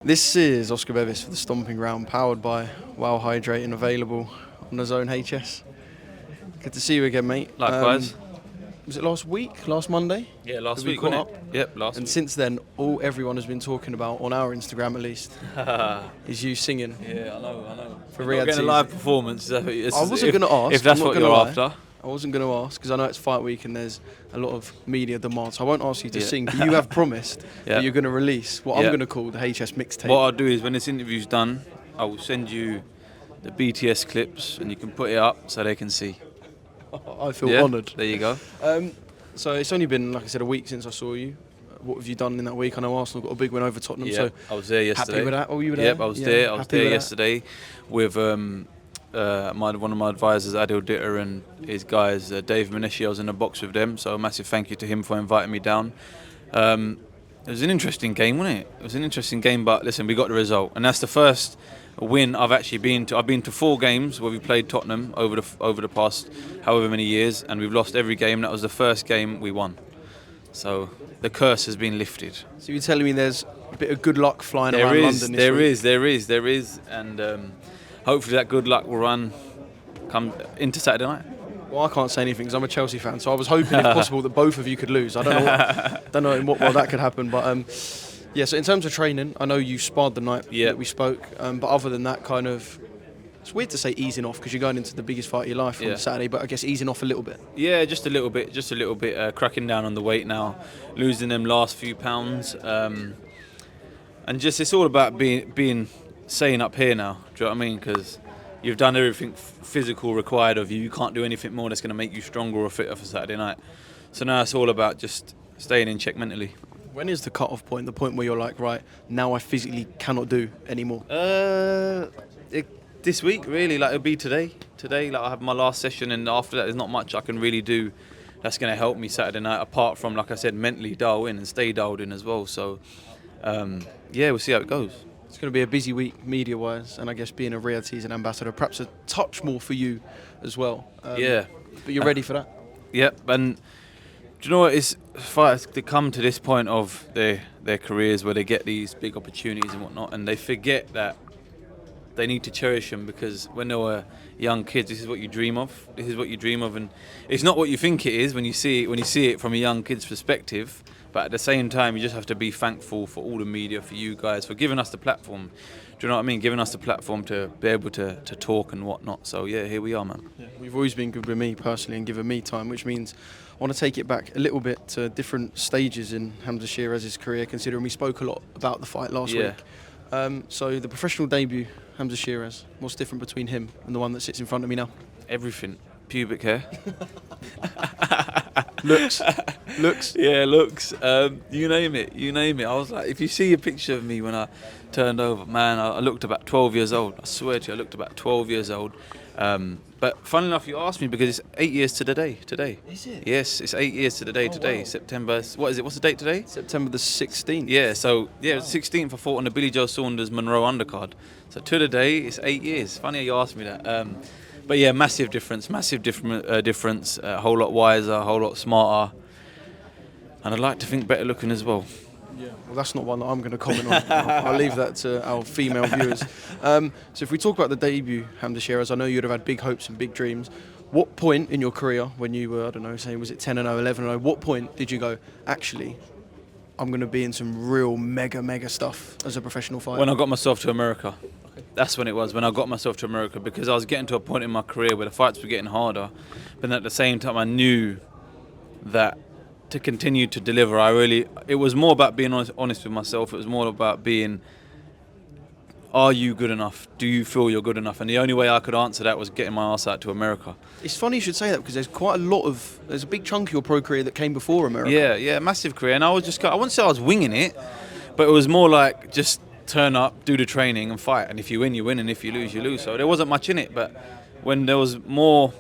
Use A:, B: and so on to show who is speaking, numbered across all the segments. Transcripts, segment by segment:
A: This is Oscar Bevis for the Stomping Ground, powered by Wow Hydrating, available on the DAZN HS. Good to see you again, mate.
B: Likewise.
A: Was it last week, last Monday?
B: Yeah, last
A: Did we
B: week,
A: caught
B: wasn't
A: up?
B: it? Yep, last
A: And
B: week.
A: since then, all everyone has been talking about, on our Instagram at least, is you singing.
B: Yeah, I know.
A: For
B: You're
A: Riyadh
B: not getting a
A: season.
B: live performance. I
A: wasn't going to ask.
B: If that's
A: I'm not
B: what
A: gonna
B: you're
A: lie.
B: after.
A: I wasn't going to ask because I know it's fight week and there's a lot of media demand, so I won't ask you to
B: Yeah.
A: sing. But you have promised
B: Yeah.
A: that you're going to release what I'm
B: Yeah.
A: going to call the HS mixtape.
B: What I'll do is when this interview's done, I will send you the BTS clips and you can put it up so they can see.
A: I feel
B: Yeah?
A: honoured.
B: There you go.
A: So it's only been, like I said, a week since I saw you. What have you done in that week? I know Arsenal got a big win over Tottenham,
B: Yeah,
A: so
B: I was there yesterday.
A: happy with that? Oh, you were there?
B: Yep, I was
A: Yeah,
B: there. I was
A: happy
B: there
A: with that?
B: yesterday with one of my advisors, Adil Ditter, and his guys, Dave Maneshi. I was in a box with them, so a massive thank you to him for inviting me down. It was an interesting game, wasn't it? It was an interesting game, but listen, we got the result, and that's the first win I've actually been to. I've been to 4 games where we played Tottenham over the past however many years, and we've lost every game. That was the first game we won. So the curse has been lifted.
A: So you're telling me there's a bit of good luck flying around London this week?
B: There is, and hopefully that good luck will run come into Saturday night.
A: Well, I can't say anything because I'm a Chelsea fan, so I was hoping, if possible, that both of you could lose. I don't know in what way that could happen, but yeah. So in terms of training, I know you sparred the night that we spoke, but other than that, kind of, it's weird to say easing off because you're going into the biggest fight of your life on Saturday, but I guess easing off a little bit.
B: Yeah, just a little bit. Cracking down on the weight now, losing them last few pounds, and just it's all about being sane up here now. Do you know what I mean? Because you've done everything physical required of you. You can't do anything more that's going to make you stronger or fitter for Saturday night. So now it's all about just staying in check mentally.
A: When is the cut-off point, the point where you're like, right, now I physically cannot do anymore?
B: This week, really, like it'll be today. Today, like I have my last session, and after that, there's not much I can really do that's going to help me Saturday night, apart from, like I said, mentally dial in and stay dialed in as well. So, yeah, we'll see how it goes.
A: It's going to be a busy week media-wise, and I guess being a Riyadh season ambassador, perhaps a touch more for you as well.
B: Yeah.
A: But you're ready for that?
B: Yep, and do you know what? It's fighters to come to this point of their careers where they get these big opportunities and whatnot, and they forget that they need to cherish them, because when they were young kids, this is what you dream of. This is what you dream of, and it's not what you think it is when you see it from a young kid's perspective. But at the same time, you just have to be thankful for all the media, for you guys, for giving us the platform. Do you know what I mean? Giving us the platform to be able to talk and whatnot. So yeah, here we are, man.
A: Yeah. You've always been good with me personally and given me time, which means I want to take it back a little bit to different stages in Hamzah Sheeraz's career, considering we spoke a lot about the fight last week. So the professional debut, Hamzah Sheeraz, what's different between him and the one that sits in front of me now?
B: Everything. Pubic hair.
A: Looks.
B: Yeah, looks. You name it. I was like, if you see a picture of me when I turned over, man, I looked about 12 years old. I swear to you, I looked about 12 years old. But funnily enough, you asked me because it's 8 years to the day today.
A: Is it?
B: Yes, it's 8 years to the day today.
A: Wow.
B: September. What is it? What's the date today?
A: September the 16th.
B: Yeah. So yeah, 16th. I fought on the Billy Joe Saunders Monroe undercard. So to the day, it's 8 years. Funny you asked me that. But yeah, massive difference. A whole lot wiser, a whole lot smarter, and I'd like to think better looking as well.
A: Yeah. Well, that's not one that I'm going to comment on. I'll leave that to our female viewers. So if we talk about the debut, Hamzah Sheeraz, I know you'd have had big hopes and big dreams. What point in your career, when you were, I don't know, saying was it 10-0, 11-0, what point did you go, actually, I'm going to be in some real mega stuff as a professional fighter?
B: When I got myself to America. That's when it was, when I got myself to America, because I was getting to a point in my career where the fights were getting harder, but at the same time I knew that to continue to deliver, it was more about being honest with myself. It was more about being, are you good enough? Do you feel you're good enough? And the only way I could answer that was getting my ass out to America.
A: It's funny you should say that, because there's a big chunk of your pro career that came before America.
B: Yeah, massive career. And I wouldn't say I was winging it, but it was more like just turn up, do the training and fight. And if you win, you win, and if you lose, you lose. So there wasn't much in it. But when there was more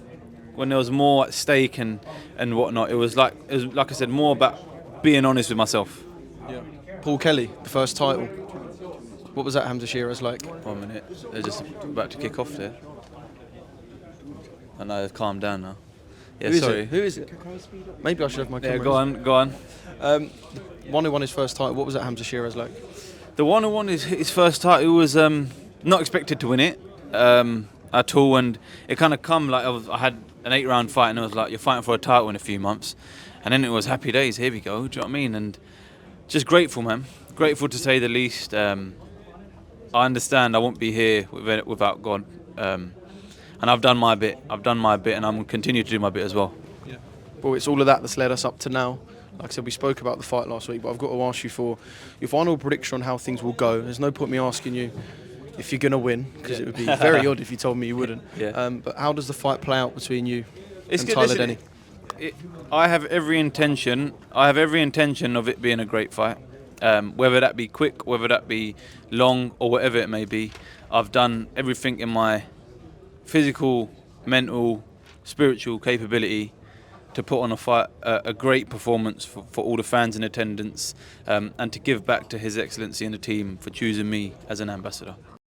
B: at stake and whatnot, it was like I said, more about being honest with myself.
A: Yeah. Paul Kelly, the first title. What was that Hamzah Sheeraz like?
B: 1 minute. They're just about to kick off there. I know they've calmed down now. Yeah, sorry.
A: Who is it? Maybe I should have my camera.
B: Yeah, go on.
A: One who won his first title. What was that Hamzah Sheeraz like?
B: The one who won his first title was not expected to win it at all, and it kind of come like I had an 8-round fight, and it was like, you're fighting for a title in a few months, and then it was happy days. Here we go. Do you know what I mean? And just grateful, man. Grateful to say the least. I understand I won't be here without God, and I've done my bit. And I'm going to continue to do my bit as well.
A: Yeah. Well, it's all of that that's led us up to now. Like I said, we spoke about the fight last week, but I've got to ask you for your final prediction on how things will go. There's no point me asking you if you're going to win, because it would be very odd if you told me you wouldn't.
B: Yeah.
A: But how does the fight play out between you
B: It's
A: and
B: good,
A: Tyler
B: listen,
A: Denny?
B: I have every intention of it being a great fight. Whether that be quick, whether that be long, or whatever it may be, I've done everything in my physical, mental, spiritual capability to put on a great performance for all the fans in attendance, and to give back to His Excellency and the team for choosing me as an ambassador.